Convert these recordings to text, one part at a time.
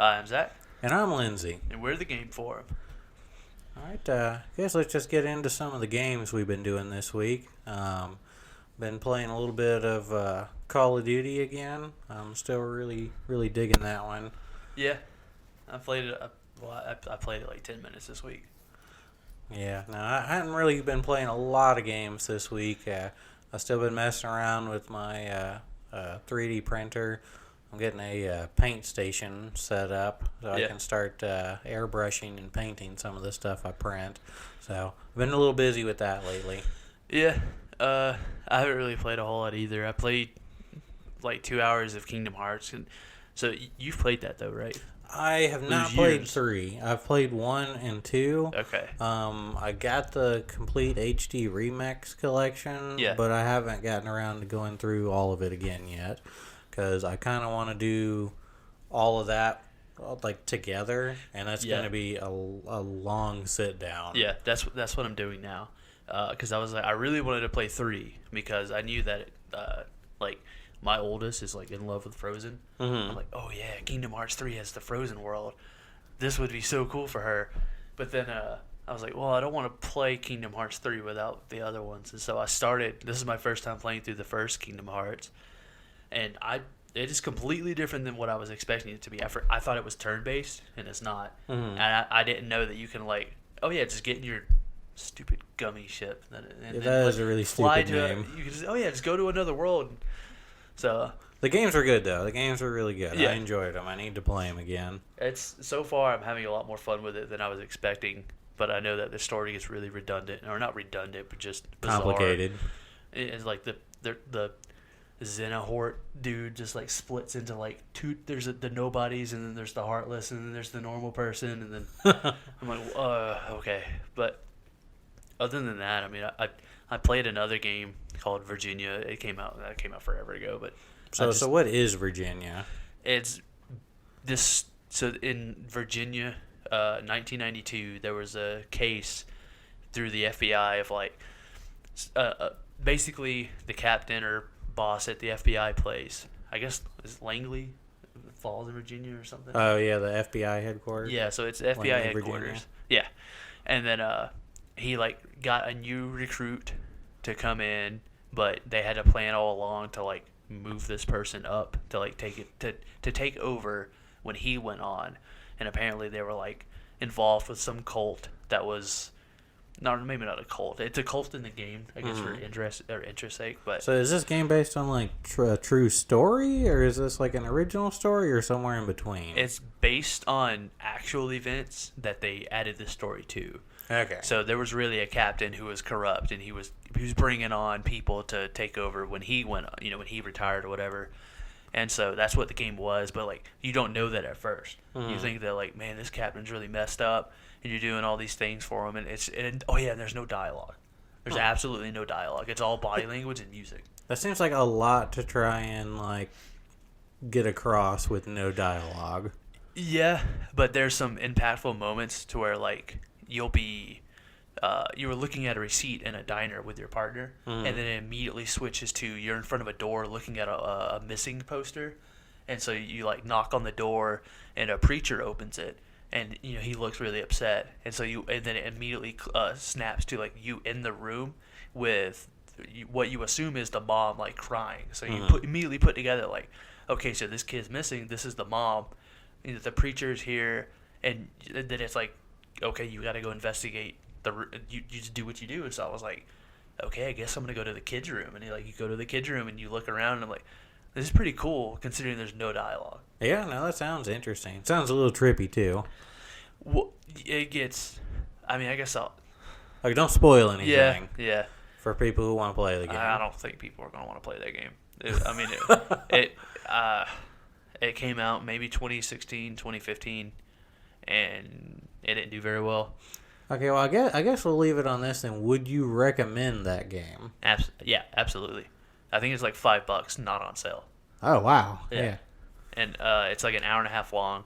I'm Zach, And I'm Lindsay. and we're the Game Forum. Alright, guess let's just get into some of the games we've been doing this week. Been playing a little bit of Call of Duty again. I'm still really digging that one. Yeah, I played it. I played it like 10 minutes this week. Yeah, no, I hadn't really been playing a lot of games this week. I've still been messing around with my 3D printer. I'm getting a paint station set up so I can start airbrushing and painting some of the stuff I print. So I've been a little busy with that lately. Yeah, I haven't really played a whole lot either. I played like 2 hours of Kingdom Hearts, and so you've played that though, right? I have not played 3. I've played 1 and 2. Okay. I got the complete HD Remix collection, but I haven't gotten around to going through all of it again yet. Because I kind of want to do all of that like together, and that's going to be a long sit down. Yeah, that's what I'm doing now. Because I was like, I really wanted to play 3 because I knew that like my oldest is like in love with Frozen. Mm-hmm. I'm like, oh yeah, Kingdom Hearts 3 has the Frozen world. This would be so cool for her. But then I was like, well, I don't want to play Kingdom Hearts 3 without the other ones, and so I started. This is my first time playing through the first Kingdom Hearts. And it is completely different than what I was expecting it to be. I thought it was turn-based, and it's not. Mm-hmm. And I didn't know that you can, like, oh yeah, just get in your stupid gummy ship. And that is a really stupid name. You can just, just go to another world. So the games are good, though. The games are really good. Yeah. I enjoyed them. I need to play them again. So far, I'm having a lot more fun with it than I was expecting. But I know that the story gets really redundant, or not redundant, but just bizarre. Complicated. It's like the Xenohort dude just like splits into like two. There's the nobodies, and then there's the heartless, and then there's the normal person, and then I'm like, okay. But other than that, I mean, I played another game called Virginia. That came out forever ago. But so what is Virginia? It's this. So in Virginia, 1992, there was a case through the FBI of like, basically the captain or boss at the FBI place. I guess is Langley Falls in Virginia or something. Oh yeah, the FBI headquarters. Yeah, so it's FBI Langley, headquarters. Virginia. Yeah, and then he like got a new recruit to come in, but they had a plan all along to like move this person up to like take it to take over when he went on, and apparently they were like involved with some cult that was. No, maybe not a cult. It's a cult in the game, I guess, for interest sake. But so is this game based on like a true story, or is this like an original story, or somewhere in between? It's based on actual events that they added the story to. Okay. So there was really a captain who was corrupt, and he was bringing on people to take over when he went, when he retired or whatever. And so that's what the game was. But like, you don't know that at first. You think that like, man, this captain's really messed up. And you're doing all these things for him, and there's no dialogue. There's absolutely no dialogue. It's all body language and music. That seems like a lot to try and like get across with no dialogue. Yeah, but there's some impactful moments to where like you were looking at a receipt in a diner with your partner, and then it immediately switches to you're in front of a door looking at a missing poster, and so you like knock on the door, and a preacher opens it. And he looks really upset, and then it immediately snaps to like you in the room with what you assume is the mom like crying. So you immediately put together like, okay, so this kid's missing. This is the mom. The preacher's here, and then it's like, okay, you got to go investigate. You just do what you do. And so I was like, okay, I guess I'm gonna go to the kids' room, and you go to the kids' room and you look around, and I'm like, this is pretty cool considering there's no dialogue. Yeah, no, that sounds interesting. It sounds a little trippy too. Well, it gets. I mean, I guess I'll. Like, don't spoil anything. Yeah. For people who want to play the game. I don't think people are going to want to play that game. It came out maybe 2016, 2015, and it didn't do very well. Okay, well, I guess we'll leave it on this then. Would you recommend that game? Yeah, absolutely. I think it's like $5, not on sale. Oh, wow. Yeah. And it's like an hour and a half long.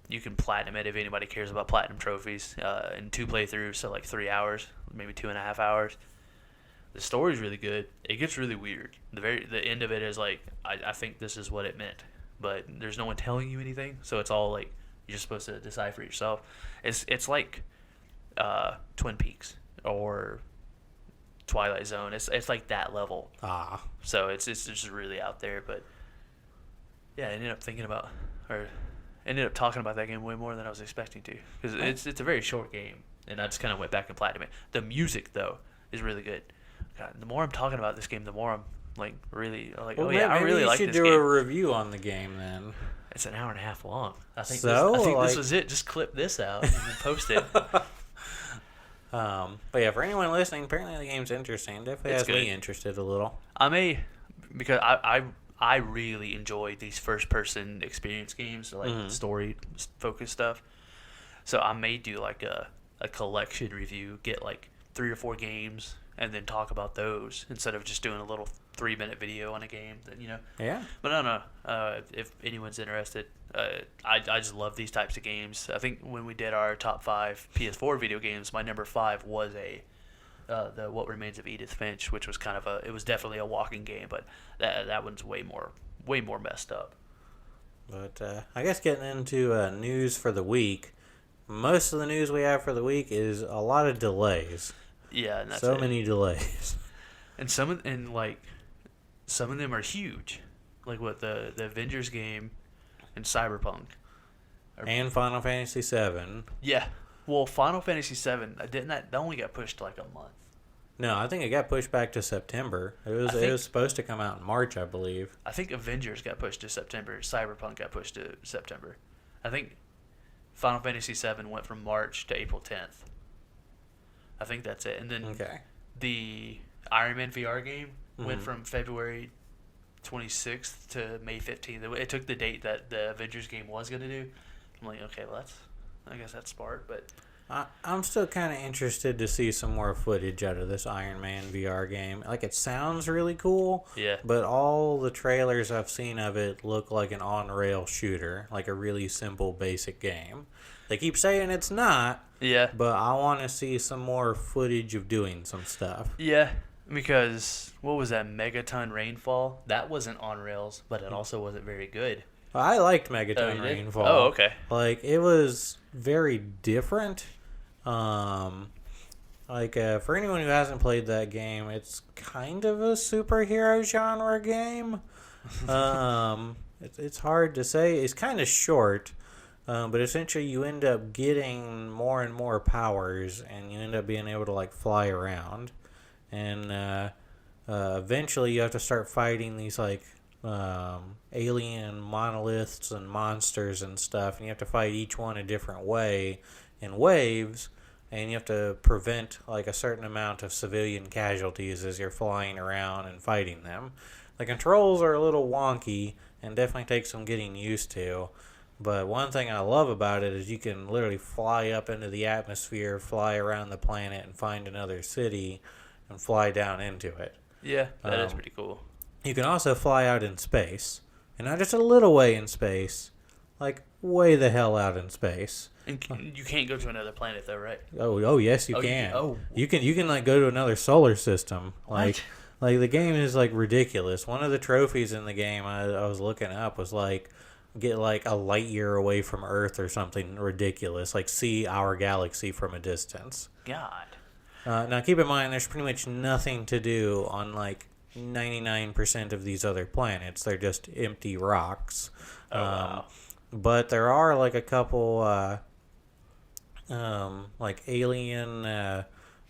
You can platinum it if anybody cares about platinum trophies. In 2 playthroughs, so like 3 hours, maybe 2.5 hours. The story's really good. It gets really weird. The end of it is like, I think this is what it meant. but there's no one telling you anything. So it's all like you're just supposed to decide for yourself. It's like Twin Peaks or Twilight Zone. It's like that level. Ah. So it's just really out there. But yeah, I ended up talking about that game way more than I was expecting to, because it's a very short game, and I just kind of went back and platinum it. The music though is really good. God, the more I'm talking about this game, the more I'm like really like, Well, oh yeah, I really like this you should do game. a review on the game then. It's an hour and a half long. I think So, this was it. Just clip this out and then post it. But yeah, for anyone listening, apparently the game's interesting. Definitely It's has me good. interested a little. Because I really enjoy these first person experience games, like story focused stuff. So I may do like a collection review, get like 3 or 4 games, and then talk about those instead of just doing a little 3-minute video on a game. That Yeah. But no. If anyone's interested, I just love these types of games. I think when we did our top 5 PS4 video games, my number 5 was the What Remains of Edith Finch, which was it was definitely a walking game, but that one's way more messed up. But I guess getting into news for the week, most of the news we have for the week is a lot of delays. Yeah, and that's So it. many delays. And some of them are huge, like what the Avengers game and Cyberpunk. And Final Fantasy VII. Yeah. Well, Final Fantasy VII that only got pushed like a month. No, I think it got pushed back to September. It was supposed to come out in March, I believe. I think Avengers got pushed to September. Cyberpunk got pushed to September. I think Final Fantasy VII went from March to April 10th. I think that's it. And then the Iron Man VR game went from February 26th to May 15th. It took the date that the Avengers game was going to do. I'm like, okay, well, I guess that's smart, but I'm still kind of interested to see some more footage out of this Iron Man VR game. Like, it sounds really cool. yeah. But all the trailers I've seen of it look like an on-rail shooter, like a really simple, basic game. They keep saying it's not, Yeah. but I want to see some more footage of doing some stuff. Yeah, because what was that, Megaton Rainfall? That wasn't on rails, but it also wasn't very good. I liked Oh, Megaton you did? Rainfall. Oh, okay. Like, it was very different. For anyone who hasn't played that game, it's kind of a superhero genre game. It's hard to say. It's kind of short, but essentially you end up getting more and more powers, and you end up being able to like fly around, and eventually you have to start fighting these like alien monoliths and monsters and stuff, and you have to fight each one a different way in waves, and you have to prevent like a certain amount of civilian casualties as you're flying around and fighting them. The controls are a little wonky and definitely take some getting used to, but one thing I love about it is you can literally fly up into the atmosphere, fly around the planet, and find another city and fly down into it. Yeah, that is pretty cool. You can also fly out in space, and not just a little way in space, like way the hell out in space. And you can't go to another planet though, right? Oh yes, you can. You can like go to another solar system. Like the game is like ridiculous. One of the trophies in the game I was looking up was like get like a light year away from Earth or something ridiculous. Like see our galaxy from a distance. God. Now keep in mind, there's pretty much nothing to do on like 99% of these other planets. They're just empty rocks. Wow. But there are like a couple like alien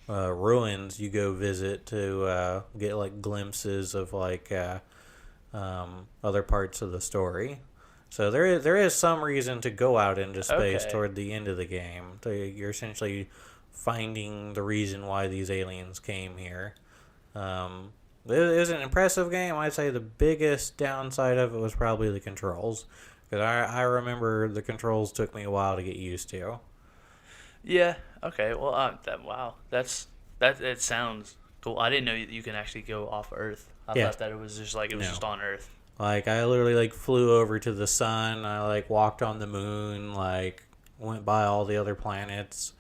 ruins you go visit to get like glimpses of like other parts of the story. So there is some reason to go out into space toward the end of the game. You're essentially finding the reason why these aliens came here. It was an impressive game. I'd say the biggest downside of it was probably the controls. Because I remember the controls took me a while to get used to. Yeah. Okay. Well, wow. It sounds cool. I didn't know you can actually go off Earth. I thought that it was just just on Earth. Like I literally like flew over to the sun. I like walked on the moon. Like went by all the other planets.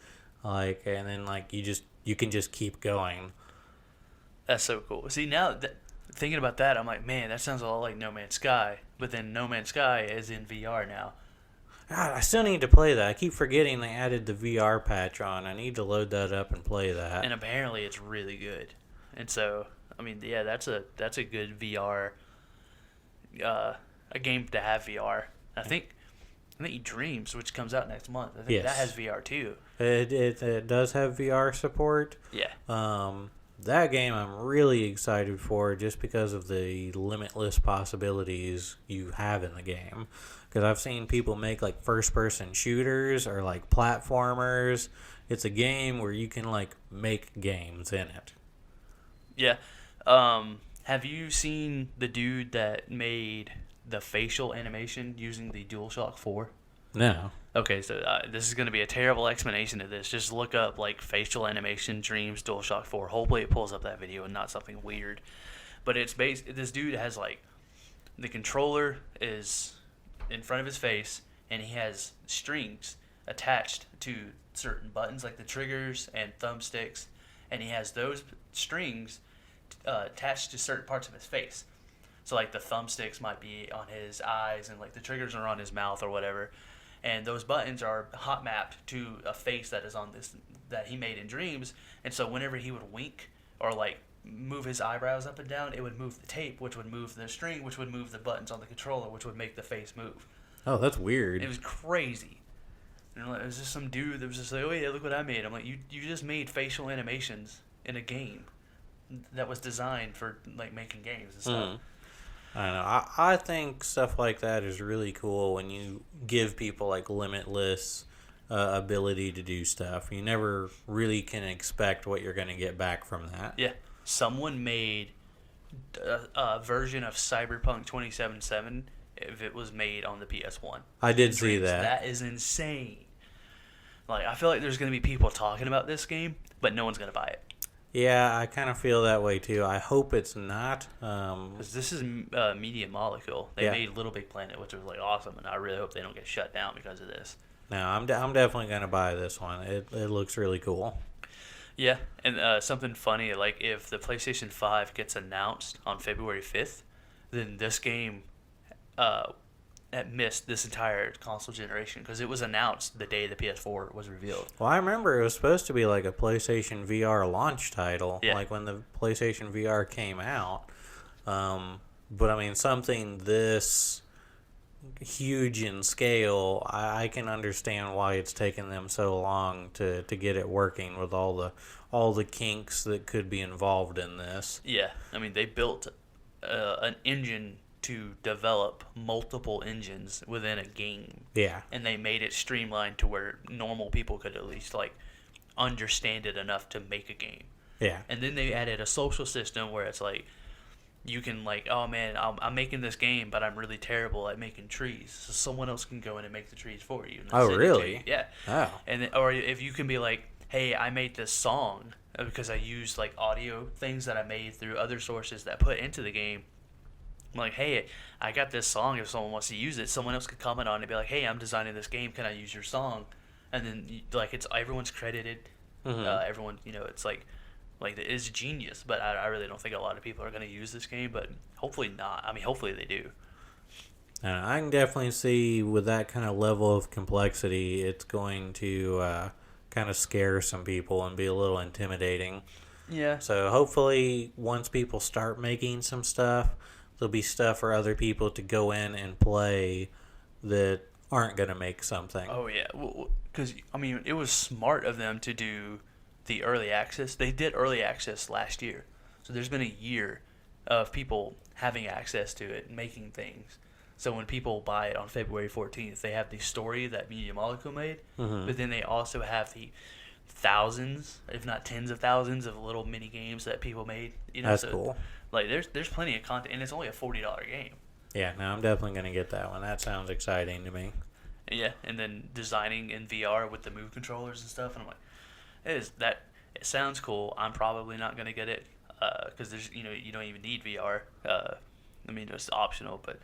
Like and then like you can just keep going. That's so cool. See, now thinking about that, I'm like, man, that sounds a lot like No Man's Sky. But then No Man's Sky is in VR now. God, I still need to play that. I keep forgetting they added the VR patch on. I need to load that up and play that. And apparently it's really good. And so, I mean, yeah, that's a good VR, a game to have VR. I think Dreams, which comes out next month, I think that has VR too. It does have VR support. Yeah. That game I'm really excited for just because of the limitless possibilities you have in the game. Because I've seen people make like first-person shooters or like platformers. It's a game where you can like make games in it. Yeah. Have you seen the dude that made the facial animation using the DualShock 4? No. Okay, so this is going to be a terrible explanation of this. Just look up like facial animation Dreams DualShock 4. Hopefully it pulls up that video and not something weird. But it's this dude has like the controller is in front of his face and he has strings attached to certain buttons like the triggers and thumbsticks, and he has those strings attached to certain parts of his face. So like the thumbsticks might be on his eyes and like the triggers are on his mouth or whatever. And those buttons are hot mapped to a face that is on this that he made in Dreams. And so whenever he would wink or like move his eyebrows up and down, it would move the tape, which would move the string, which would move the buttons on the controller, which would make the face move. Oh, that's weird. It was crazy. And it was just some dude that was just like, oh yeah, look what I made. I'm like, you just made facial animations in a game that was designed for like making games and stuff. I don't know. I think stuff like that is really cool when you give people like limitless ability to do stuff. You never really can expect what you're going to get back from that. Yeah. Someone made a version of Cyberpunk 2077 if it was made on the PS1. I did see that. That is insane. Like, I feel like there's going to be people talking about this game, but no one's going to buy it. Yeah, I kind of feel that way too. I hope it's not. Because this is Media Molecule. They made Little Big Planet, which was like awesome, and I really hope they don't get shut down because of this. No, I'm definitely going to buy this one. It looks really cool. Yeah, and something funny, like if the PlayStation 5 gets announced on February 5th, then this game missed this entire console generation because it was announced the day the PS4 was revealed. Well, I remember it was supposed to be like a PlayStation VR launch title, like when the PlayStation VR came out. But I mean, something this huge in scale, I can understand why it's taken them so long to get it working with all the kinks that could be involved in this. Yeah, I mean, they built an engine to develop multiple engines within a game. Yeah. And they made it streamlined to where normal people could at least like understand it enough to make a game. Yeah. And then they added a social system where it's like you can like, oh man, I'm making this game, but I'm really terrible at making trees. So someone else can go in and make the trees for you. Oh, really? Yeah. Oh. And then, or if you can be like, hey, I made this song because I used like audio things that I made through other sources that I put into the game. I'm like, hey, I got this song. If someone wants to use it, someone else could comment on it and be like, hey, I'm designing this game. Can I use your song? And then like it's everyone's credited. Everyone, it's like it is genius. But I really don't think a lot of people are going to use this game. But hopefully not. I mean, hopefully they do. I can definitely see with that kind of level of complexity, it's going to kind of scare some people and be a little intimidating. Yeah. So hopefully once people start making some stuff, there'll be stuff for other people to go in and play that aren't going to make something. Oh, yeah. Because, I mean, it was smart of them to do the early access. They did early access last year. So there's been a year of people having access to it and making things. So when people buy it on February 14th, they have the story that Media Molecule made, but then they also have the thousands, if not tens of thousands, of little mini games that people made. That's cool. Like there's plenty of content, and it's only a $40 game. Yeah, no, I'm definitely going to get that one. That sounds exciting to me. Yeah, and then designing in VR with the Move controllers and stuff, and I'm like, it sounds cool. I'm probably not going to get it because there's you don't even need VR. I mean, it's optional, but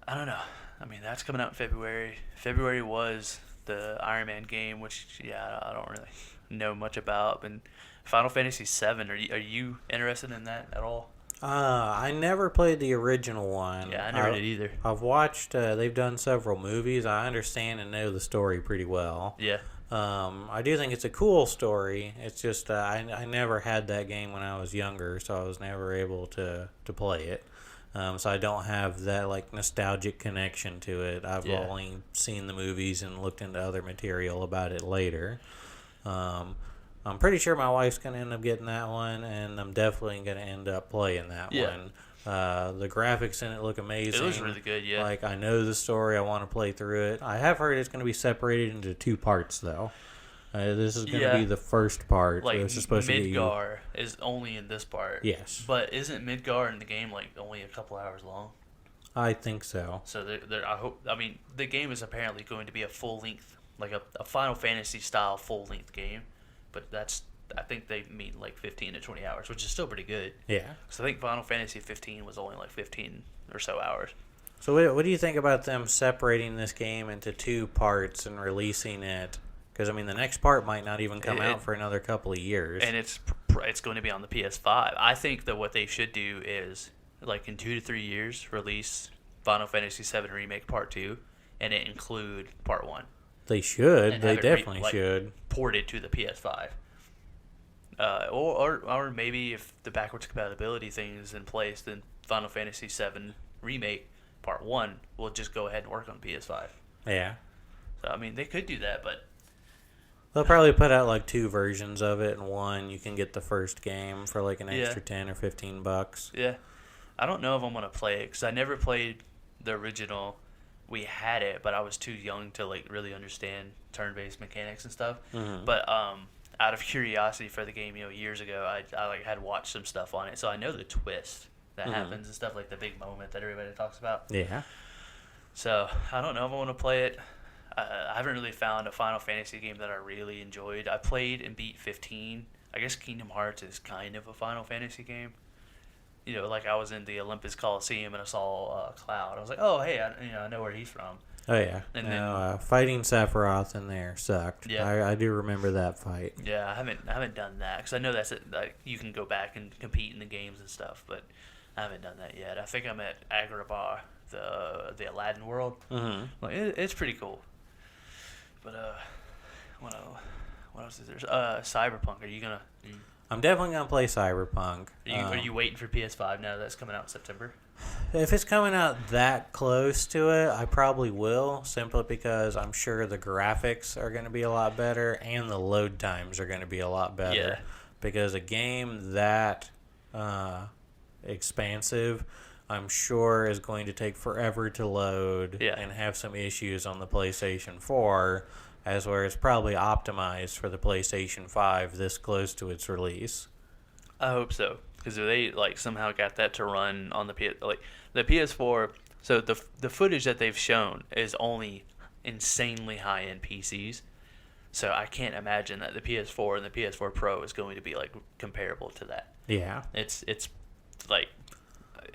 I don't know. I mean, that's coming out in February. February was the Iron Man game, which I don't really know much about. And Final Fantasy VII, are you interested in that at all? I never played the original one. Yeah, I never did either. I've watched. They've done several movies. I understand and know the story pretty well. Yeah. I do think it's a cool story. It's just I never had that game when I was younger, so I was never able to play it. So I don't have that like nostalgic connection to it. I've only seen the movies and looked into other material about it later. I'm pretty sure my wife's going to end up getting that one, and I'm definitely going to end up playing that one. The graphics in it look amazing. It looks really good, yeah. Like, I know the story. I want to play through it. I have heard it's going to be separated into 2 parts, though. This is going to be the first part. Like, this is supposed Midgar is only in this part. Yes. But isn't Midgar in the game, like, only a couple hours long? I think so. So, the game is apparently going to be a full-length, like a Final Fantasy-style full-length game. But I think they mean like 15 to 20 hours, which is still pretty good. Yeah. So I think Final Fantasy 15 was only like 15 or so hours. So what do you think about them separating this game into 2 parts and releasing it? Because, I mean, the next part might not even come out for another couple of years. And it's going to be on the PS5. I think that what they should do is, like, in 2 to 3 years, release Final Fantasy VII Remake Part 2, and it include Part 1. They should. They definitely should. Ported to the PS5. Or maybe if the backwards compatibility thing is in place, then Final Fantasy VII Remake Part 1 will just go ahead and work on PS5. Yeah. So, I mean, they could do that, but... They'll probably put out like 2 versions of it, and one you can get the first game for like an extra $10 or $15. Yeah. I don't know if I'm going to play it, because I never played the original. We had it, but I was too young to like really understand turn-based mechanics and stuff. Mm-hmm. But out of curiosity for the game, years ago, I like had watched some stuff on it, so I know the twist that happens and stuff, like the big moment that everybody talks about. Yeah. So I don't know if I want to play it. I haven't really found a Final Fantasy game that I really enjoyed. I played and beat 15. I guess Kingdom Hearts is kind of a Final Fantasy game. Like I was in the Olympus Coliseum and I saw Cloud. I was like, oh, hey, I know where he's from. Oh, yeah. And then fighting Sephiroth in there sucked. Yeah. I do remember that fight. Yeah, I haven't done that because I know that's it. Like you can go back and compete in the games and stuff, but I haven't done that yet. I think I'm at Agrabah, the Aladdin world. Mm-hmm. Like it's pretty cool. But what else is there? Cyberpunk. Are you gonna? I'm definitely gonna play Cyberpunk. Are you waiting for PS5 now that it's coming out in September? If it's coming out that close to it, I probably will, simply because I'm sure the graphics are going to be a lot better and the load times are going to be a lot better. Yeah. Because a game that expansive, I'm sure is going to take forever to load and have some issues on the PlayStation 4, as where it's probably optimized for the PlayStation 5 this close to its release. I hope so. Because they somehow got that to run on the the PS4. So the footage that they've shown is only insanely high end PCs. So I can't imagine that the PS4 and the PS4 Pro is going to be comparable to that. Yeah, it's like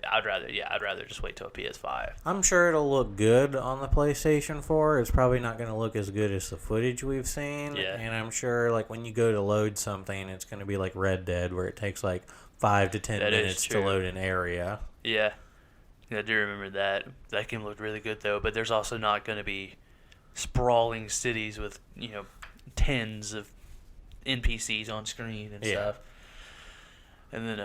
I'd rather just wait till a PS5. I'm sure it'll look good on the PlayStation 4. It's probably not going to look as good as the footage we've seen. Yeah. And I'm sure when you go to load something, it's going to be like Red Dead, where it takes 5 to 10 minutes to load an area. Yeah. I do remember that. That game looked really good, though. But there's also not going to be sprawling cities with, tens of NPCs on screen and stuff. And then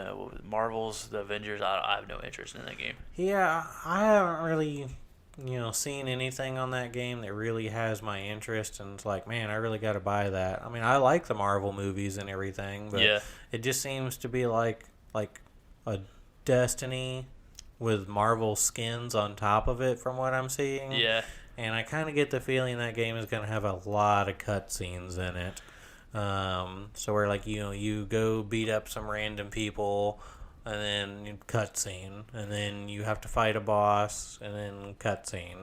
Marvel's The Avengers, I have no interest in that game. Yeah, I haven't really, seen anything on that game that really has my interest. And it's like, man, I really got to buy that. I mean, I like the Marvel movies and everything, but it just seems to be like a Destiny with Marvel skins on top of it from what I'm seeing. Yeah. And I kind of get the feeling that game is going to have a lot of cutscenes in it. So where you go beat up some random people and then cutscene, and then you have to fight a boss and then cutscene.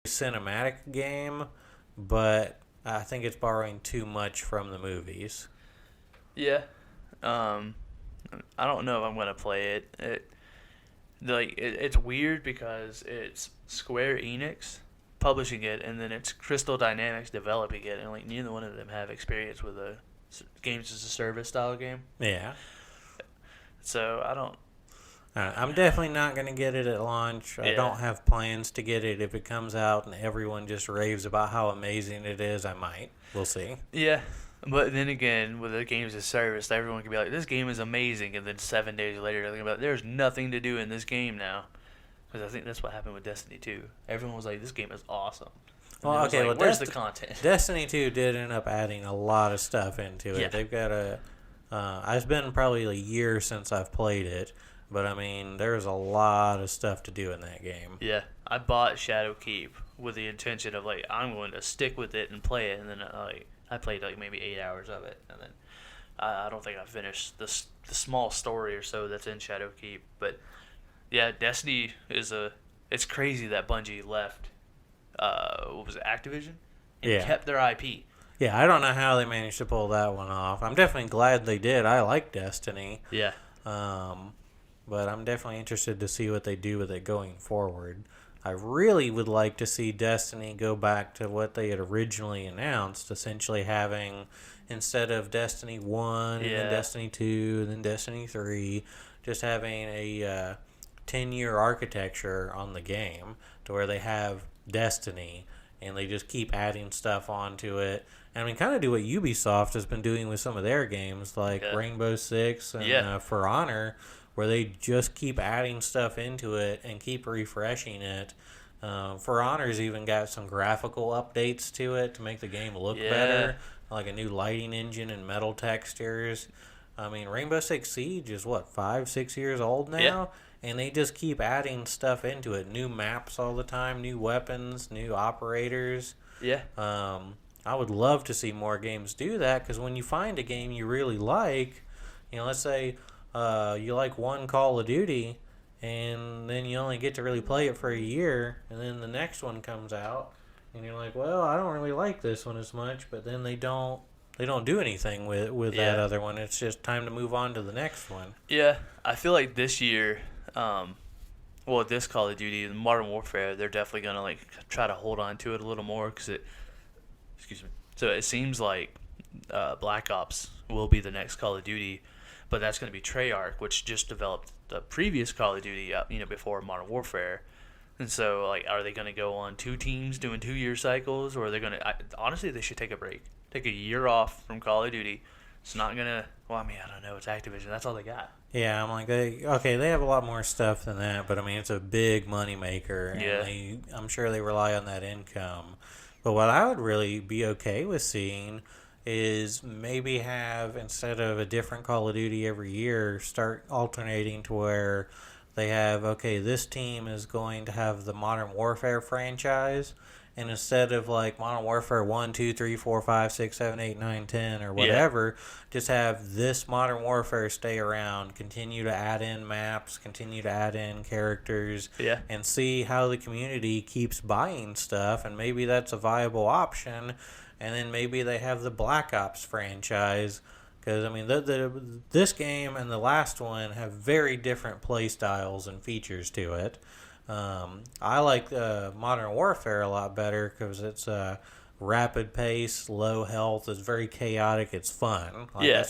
Cinematic game, but I think it's borrowing too much from the movies. Yeah. I don't know if I'm gonna play it. It's weird because it's Square Enix publishing it, and then it's Crystal Dynamics developing it, and neither one of them have experience with a games as a service style game. Yeah. So I don't. I'm definitely not going to get it at launch. I Yeah. don't have plans to get it. If it comes out and everyone just raves about how amazing it is, I might. We'll see. Yeah. But then again, with the games as service, everyone can be like, this game is amazing, and then 7 days later, they're like, there's nothing to do in this game now. Because I think that's what happened with Destiny 2. Everyone was like, this game is awesome. And Well, it was okay, like, well, where's the content? Destiny 2 did end up adding a lot of stuff into it. Yeah. They've got it's been probably a year since I've played it, but I mean, there's a lot of stuff to do in that game. Yeah, I bought Shadowkeep with the intention of like I'm going to stick with it and play it, and then I played like maybe 8 hours of it, and then I don't think I finished the small story or so that's in Shadowkeep. But yeah, Destiny it's crazy that Bungie left. What was it, Activision? And Yeah. kept their IP. Yeah, I don't know how they managed to pull that one off. I'm definitely glad they did. I like Destiny. Yeah. But I'm definitely interested to see what they do with it going forward. I really would like to see Destiny go back to what they had originally announced, essentially having, instead of Destiny 1 and then Yeah. Destiny 2 and then Destiny 3, just having a 10-year architecture on the game to where they have Destiny and they just keep adding stuff onto it. And I mean, kind of do what Ubisoft has been doing with some of their games, like Yeah. Rainbow Six and Yeah. For Honor, where they just keep adding stuff into it and keep refreshing it. For Honor's even got some graphical updates to it to make the game look Yeah. better, like a new lighting engine and metal textures. I mean, Rainbow Six Siege is what, 5-6 years old now? Yeah. And they just keep adding stuff into it. New maps all the time, new weapons, new operators. Yeah. I would love to see more games do that, because when you find a game you really like, let's say you like one Call of Duty, and then you only get to really play it for a year, and then the next one comes out, and you're like, well, I don't really like this one as much, but then they don't do anything with Yeah. that other one. It's just time to move on to the next one. Yeah, I feel like this year, this Call of Duty, Modern Warfare, they're definitely gonna like try to hold on to it a little more excuse me. So it seems like Black Ops will be the next Call of Duty, but that's gonna be Treyarch, which just developed the previous Call of Duty, before Modern Warfare. And so, like, are they gonna go on two teams doing 2-year cycles, or are they gonna? Honestly, they should take a break, take a year off from Call of Duty. It's not gonna. Well, I mean, I don't know. It's Activision. That's all they got. Yeah, I'm like, they have a lot more stuff than that, but I mean, it's a big money maker, and Yeah. I'm sure they rely on that income. But what I would really be okay with seeing is maybe have, instead of a different Call of Duty every year, start alternating to where they have, okay, this team is going to have the Modern Warfare franchise, and instead of like Modern Warfare 1, 2, 3, 4, 5, 6, 7, 8, 9, 10, or whatever, just have this Modern Warfare stay around, continue to add in maps, continue to add in characters, Yeah. and see how the community keeps buying stuff, and maybe that's a viable option. And then maybe they have the Black Ops franchise, because I mean, this game and the last one have very different play styles and features to it. I like Modern Warfare a lot better because it's rapid pace, low health. It's very chaotic. It's fun. Yeah.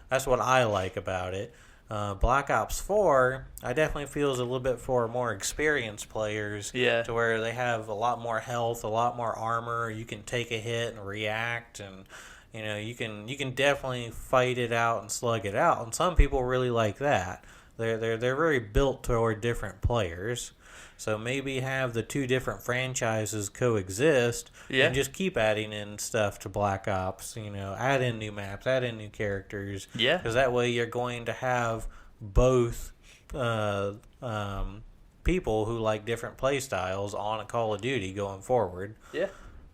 That's what I like about it. Black Ops 4, I definitely feel is a little bit for more experienced players. Yeah. To where they have a lot more health, a lot more armor. You can take a hit and react, and you can definitely fight it out and slug it out. And some people really like that. They're very built toward different players. So maybe have the two different franchises coexist, Yeah. and just keep adding in stuff to Black Ops. Add in new maps, add in new characters. Yeah. Because that way you're going to have both people who like different play styles on a Call of Duty going forward. Yeah.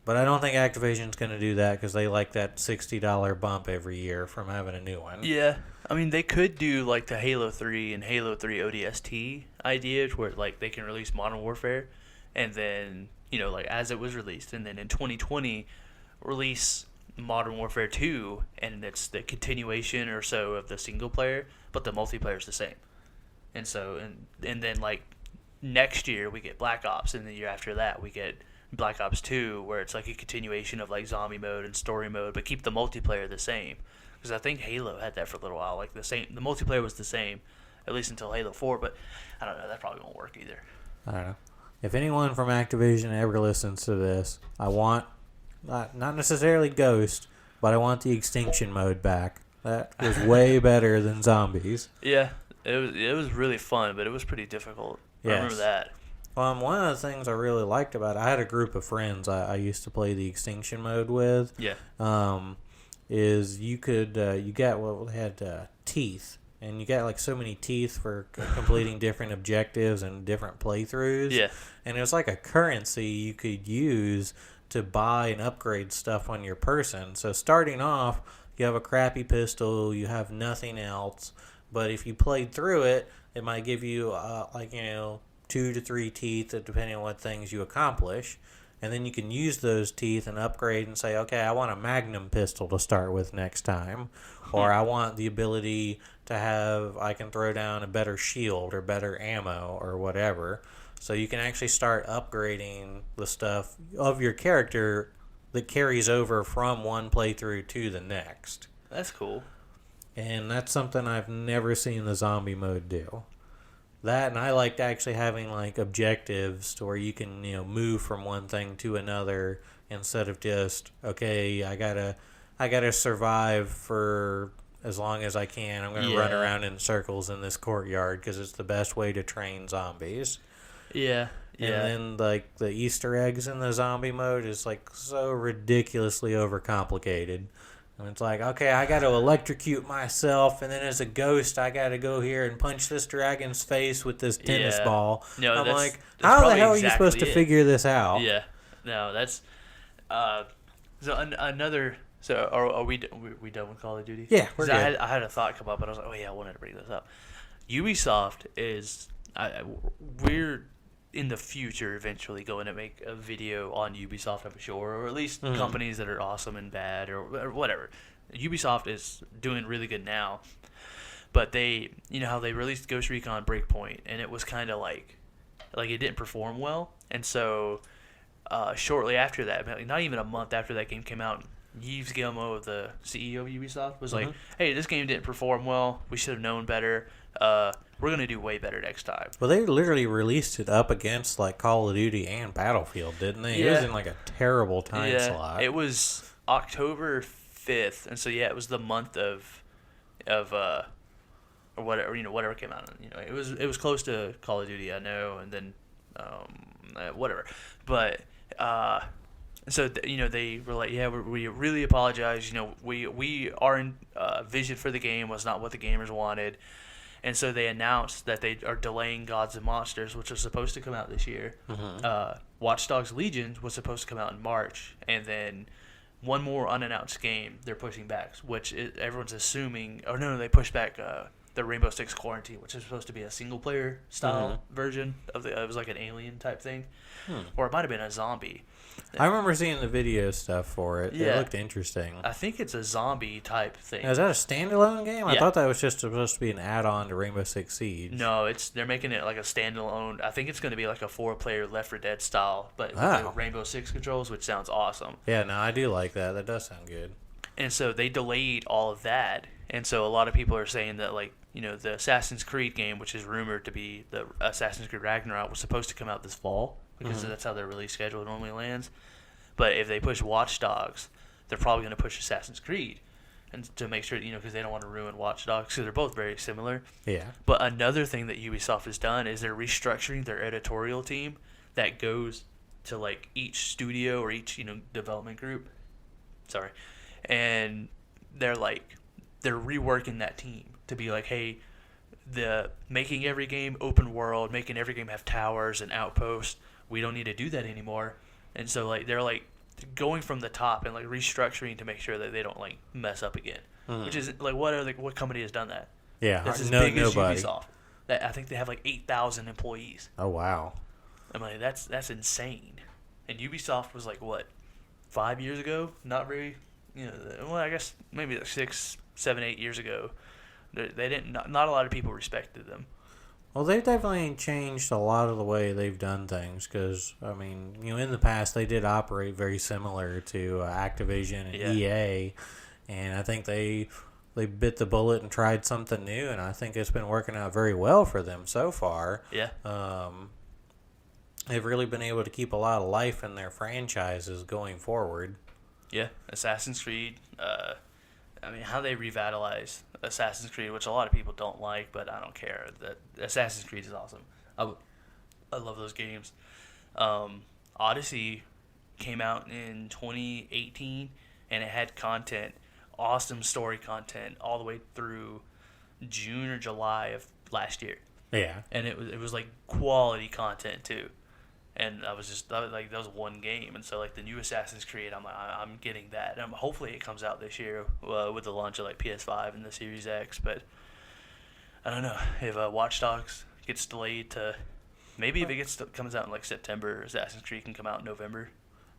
But I don't think Activision's going to do that because they like that $60 bump every year from having a new one. Yeah. I mean, they could do like the Halo 3 and Halo 3 ODST idea where like they can release Modern Warfare and then, like as it was released, and then in 2020 release Modern Warfare 2, and it's the continuation or so of the single player, but the multiplayer is the same. And so and then like next year we get Black Ops, and the year after that we get Black Ops 2, where it's like a continuation of like zombie mode and story mode, but keep the multiplayer the same. Because I think Halo had that for a little while. Like the multiplayer was the same, at least until Halo 4. But I don't know. That probably won't work either. I don't know. If anyone from Activision ever listens to this, I want, not necessarily Ghost, but I want the extinction mode back. That was way better than zombies. Yeah, it was really fun, but it was pretty difficult. I remember that. One of the things I really liked about it, I had a group of friends I used to play the extinction mode with. Yeah. Is you could you got what had teeth, and you got like so many teeth for completing different objectives and different playthroughs. Yeah. And it was like a currency you could use to buy and upgrade stuff on your person. So starting off, you have a crappy pistol, you have nothing else, but if you played through it, it might give you 2 to 3 teeth, depending on what things you accomplish. And then you can use those teeth and upgrade and say, okay, I want a Magnum pistol to start with next time. Or I want the ability to have, I can throw down a better shield or better ammo or whatever. So you can actually start upgrading the stuff of your character that carries over from one playthrough to the next. That's cool. And that's something I've never seen the zombie mode do. That, and I liked actually having like objectives to where you can move from one thing to another instead of just, okay, I gotta survive for as long as I can. I'm gonna run around in circles in this courtyard because it's the best way to train zombies. Yeah. And then like the Easter eggs in the zombie mode is like so ridiculously overcomplicated. And it's like, okay, I got to electrocute myself, and then as a ghost, I got to go here and punch this dragon's face with this tennis ball. No, I'm that's like, how the hell exactly are you supposed to figure this out? Yeah. No, that's another. So are we done with Call of Duty? Yeah, we're good. I had a thought come up, but I was like, oh yeah, I wanted to bring this up. Ubisoft is we're in the future eventually going to make a video on Ubisoft, I'm sure, or at least companies that are awesome and bad or whatever. Ubisoft is doing really good now, but they, how they released Ghost Recon Breakpoint, and it was kind of like it didn't perform well, and so shortly after that, not even a month after that game came out, Yves Guillemot, the CEO of Ubisoft, was like, hey, this game didn't perform well. We should have known better. We're going to do way better next time. Well, they literally released it up against like Call of Duty and Battlefield, didn't they? Yeah. It was in like a terrible time slot. It was October 5th, and so it was the month of or whatever, whatever came out. It was close to Call of Duty, I know, and then whatever. But so they were like, yeah, we really apologize. Our vision for the game was not what the gamers wanted. And so they announced that they are delaying Gods and Monsters, which was supposed to come out this year. Watch Dogs Legion was supposed to come out in March. And then one more unannounced game they're pushing back, which everyone's assuming... Oh, no, they pushed back the Rainbow Six Quarantine, which is supposed to be a single-player style version. It was like an alien type thing. Or it might have been a zombie. I remember seeing the video stuff for it. Yeah. It looked interesting. I think it's a zombie type thing. Now, is that a standalone game? I Yeah. thought that was just supposed to be an add-on to Rainbow Six Siege. No, they're making it like a standalone. I think it's going to be like a 4-player Left 4 Dead style, but with the Rainbow Six controls, which sounds awesome. Yeah, no, I do like that. That does sound good. And so they delayed all of that, and so a lot of people are saying that the Assassin's Creed game, which is rumored to be the Assassin's Creed Ragnarok, was supposed to come out this fall because that's how their release schedule normally lands. But if they push Watch Dogs, they're probably going to push Assassin's Creed, and to make sure because they don't want to ruin Watch Dogs because they're both very similar. Yeah. But another thing that Ubisoft has done is they're restructuring their editorial team that goes to like each studio or each development group. Sorry, and they're reworking that team to be like, hey, the making every game open world, making every game have towers and outposts. We don't need to do that anymore. And so they're going from the top and restructuring to make sure that they don't mess up again. Which is what company has done that? Yeah, That's as nobody. big as Ubisoft. I think they have 8,000 employees. Oh wow. I'm like, that's insane. And Ubisoft was 5 years ago? Not very, well, I guess maybe 6, 7, 8 years ago. They didn't. Not a lot of people respected them. Well, they've definitely changed a lot of the way they've done things because, in the past they did operate very similar to Activision and EA, and I think they they bit the bullet and tried something new, and I think it's been working out very well for them so far. Yeah. They've really been able to keep a lot of life in their franchises going forward. Yeah, Assassin's Creed. I mean, how they revitalize Assassin's Creed, which a lot of people don't like, but I don't care. That Assassin's Creed is awesome. I love those games. Odyssey came out in 2018, and it had content, awesome story content, all the way through June or July of last year. Yeah. And it was like quality content too. And that was one game, and so like the new Assassin's Creed, I'm getting that, and hopefully it comes out this year with the launch of like PS5 and the Series X. But I don't know if Watch Dogs gets delayed to maybe if it comes out in like September, Assassin's Creed can come out in November.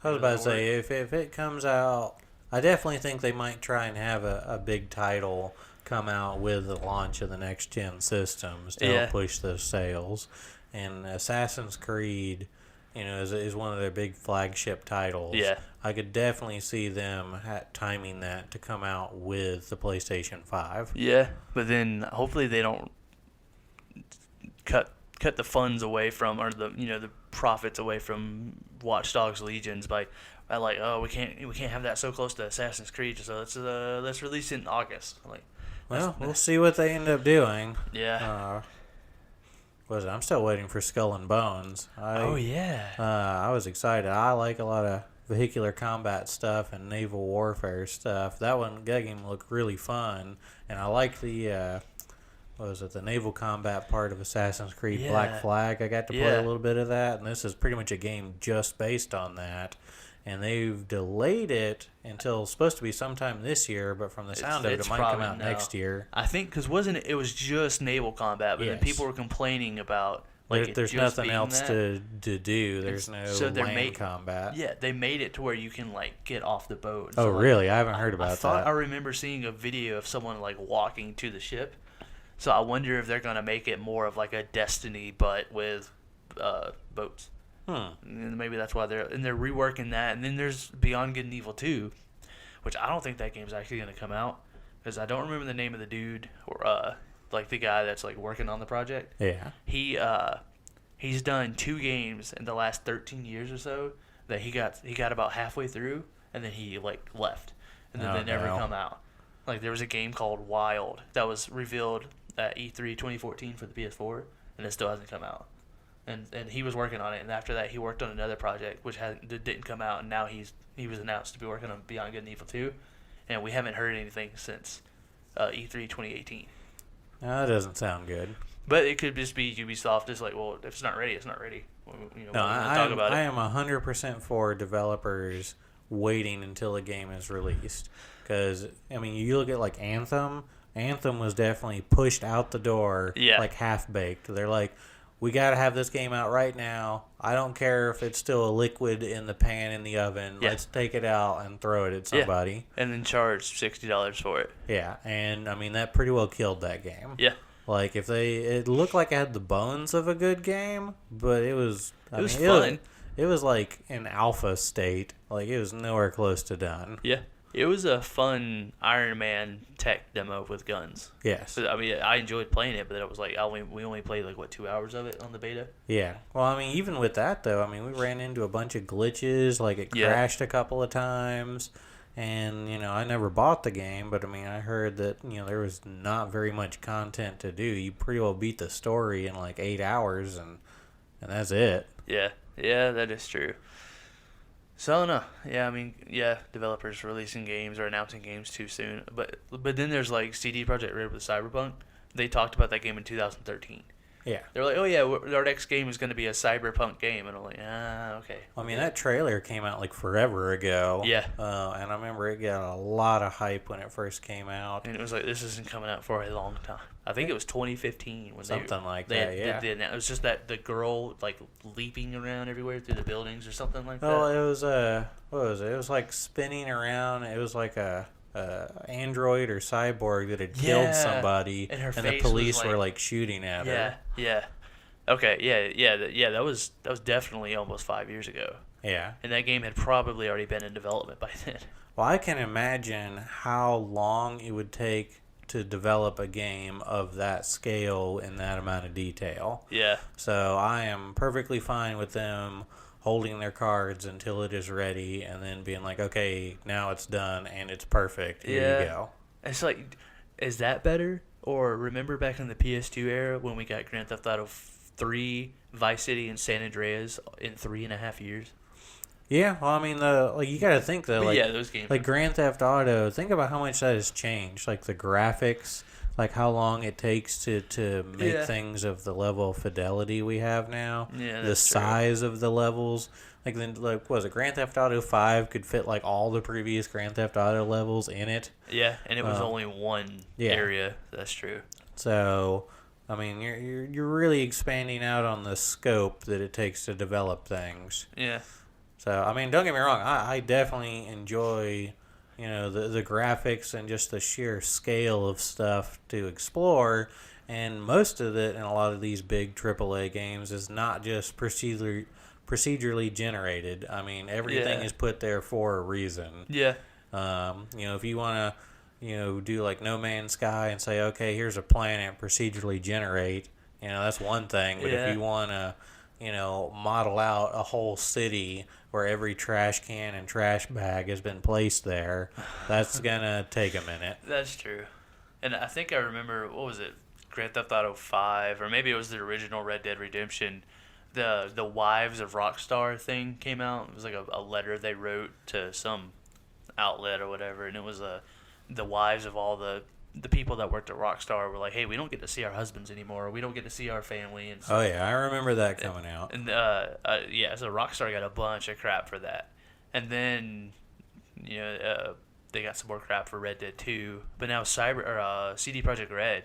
I was about to say if it comes out, I definitely think they might try and have a big title come out with the launch of the next gen systems to help push those sales. And Assassin's Creed, is one of their big flagship titles. Yeah. I could definitely see them timing that to come out with the PlayStation 5. Yeah, but then hopefully they don't cut the funds away from, or the profits away from Watch Dogs Legions by like, oh, we can't have that so close to Assassin's Creed, so let's release it in August. Like, well, we'll see what they end up doing. Yeah. I'm still waiting for Skull and Bones. Oh yeah. I was excited. I like a lot of vehicular combat stuff and naval warfare stuff. That game looked really fun, and I like the the naval combat part of Assassin's Creed Black Flag. I got to play a little bit of that, and this is pretty much a game just based on that. And they've delayed it until it's supposed to be sometime this year, but from the sound of it, it might come out next year. I think because it was just naval combat, but then people were complaining about like there's nothing else to do. There's no land combat. Yeah, they made it to where you can like get off the boat. Oh, really? I haven't heard about that. I remember seeing a video of someone like walking to the ship. So I wonder if they're gonna make it more of like a Destiny, but with boats. And maybe that's why they're reworking that. And then there's Beyond Good and Evil 2, which I don't think that game's actually going to come out because I don't remember the name of the dude or like the guy that's like working on the project. Yeah. He's done 2 games in the last 13 years or so that he got about halfway through and then he like left and then they never come out. Like there was a game called Wild that was revealed at E3 2014 for the PS4 and it still hasn't come out. And he was working on it, and after that he worked on another project which didn't come out, and now he was announced to be working on Beyond Good and Evil 2, and we haven't heard anything since E3 2018. That doesn't sound good. But it could just be Ubisoft just like, well, if it's not ready, it's not ready. I am 100% for developers waiting until a game is released, because I mean you look at like Anthem. Anthem was definitely pushed out the door like half baked. They're like, we got to have this game out right now. I don't care if it's still a liquid in the pan in the oven. Yeah. Let's take it out and throw it at somebody. Yeah. And then charge $60 for it. Yeah, and I mean, that pretty well killed that game. Yeah. Like, it looked like it had the bones of a good game, but it was fun. It was like in alpha state. Like, it was nowhere close to done. Yeah. It was a fun Iron Man tech demo with guns. Yes. I mean, I enjoyed playing it, but it was like we only played like 2 hours of it on the beta. Yeah. Well, I mean, even with that though, I mean, we ran into a bunch of glitches. Like it crashed a couple of times, and I never bought the game, but I mean, I heard that there was not very much content to do. You pretty well beat the story in like 8 hours, and that's it. Yeah. Yeah, that is true. So no, yeah, I mean, developers releasing games or announcing games too soon. But then there's like CD Projekt Red with Cyberpunk. They talked about that game in 2013. Yeah. They're like, oh yeah, our next game is going to be a cyberpunk game, and I'm like, okay. I mean, that trailer came out like forever ago. Yeah. And I remember it got a lot of hype when it first came out. And it was like, this isn't coming out for a long time. I think it was 2015 when something like that. Yeah. It was just that the girl like leaping around everywhere through the buildings or something like that. Oh, it was what was it? It was like spinning around. It was like a android or cyborg that had killed somebody, and the police were like shooting at her. Yeah. Okay, yeah. That was definitely almost 5 years ago. Yeah. And that game had probably already been in development by then. Well, I can imagine how long it would take to develop a game of that scale in that amount of detail. Yeah. So I am perfectly fine with them holding their cards until it is ready and then being like, okay, now it's done and it's perfect. Here you go. It's like, is that better? Or remember back in the PS2 era when we got Grand Theft Auto 3, Vice City, and San Andreas in 3.5 years? Yeah, well, I mean, you got to think though, But like, yeah, those games. like Grand Theft Auto. Think about how much that has changed. Like the graphics, like how long it takes to make Yeah. things of the level of fidelity we have now. Yeah, The that's true. size of the levels. Like then, like what was it? Grand Theft Auto 5 could fit like all the previous Grand Theft Auto levels in it. Yeah, and it was only one yeah. area. That's true. So, I mean, you're really expanding out on the scope that it takes to develop things. Yeah. So, I mean, don't get me wrong. I definitely enjoy, the graphics and just the sheer scale of stuff to explore. And most of it in a lot of these big AAA games is not just procedurally generated. I mean, everything Yeah. is put there for a reason. Yeah. If you want to, do like No Man's Sky and say, okay, here's a planet procedurally generate, that's one thing. But Yeah. if you want to, model out a whole city where every trash can and trash bag has been placed there, that's going to take a minute. That's true. And I think I remember, what was it? Grand Theft Auto 5, or maybe it was the original Red Dead Redemption. The Wives of Rockstar thing came out. It was like a letter they wrote to some outlet or whatever, and it was the wives of all the people that worked at Rockstar were like, hey, we don't get to see our husbands anymore. We don't get to see our family. And Oh, yeah, I remember that coming out. And so Rockstar got a bunch of crap for that. And then, they got some more crap for Red Dead 2. But now CD Projekt Red,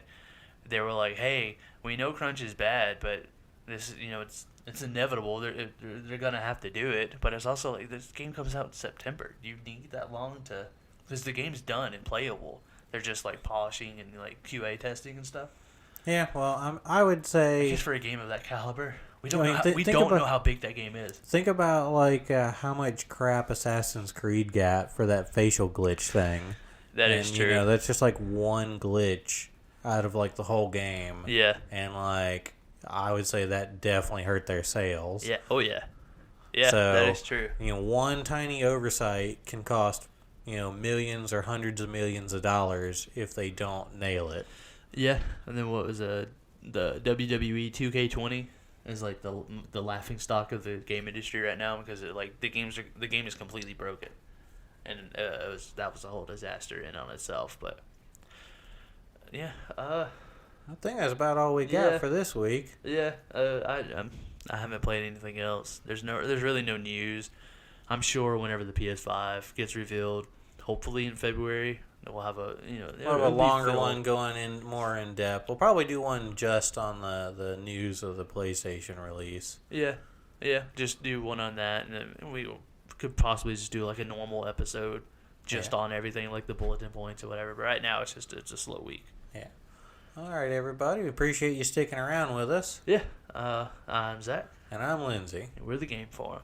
they were like, hey, we know crunch is bad, but this, it's inevitable. They're gonna have to do it. But it's also like this game comes out in September. Do you need that long to? Because the game's done and playable. They're just like polishing and like QA testing and stuff. Yeah, well, I would I say guess for a game of that caliber, we don't I mean, know. think Know about- how big that game is. think about like how much crap Assassin's Creed got for that facial glitch thing. That is true. That's just like one glitch out of like the whole game. Yeah. And like I would say that definitely hurt their sales. Yeah. Oh yeah. Yeah. So, that is true. One tiny oversight can cost, millions or hundreds of millions of dollars if they don't nail it. Yeah. And then what was the WWE 2K20 is like the laughing stock of the game industry right now because the game is completely broken, and that was a whole disaster in on itself. But yeah. I think that's about all we got for this week. Yeah, I haven't played anything else. There's really no news. I'm sure whenever the PS5 gets revealed, hopefully in February, we'll have a We'll have a longer one going in more in depth. We'll probably do one just on the news of the PlayStation release. Yeah, just do one on that, and then we could possibly just do like a normal episode just on everything, like the bulletin points or whatever. But right now, it's a slow week. Yeah. All right, everybody. We appreciate you sticking around with us. Yeah, I'm Zach, And I'm Lindsay. and we're the Game Forum.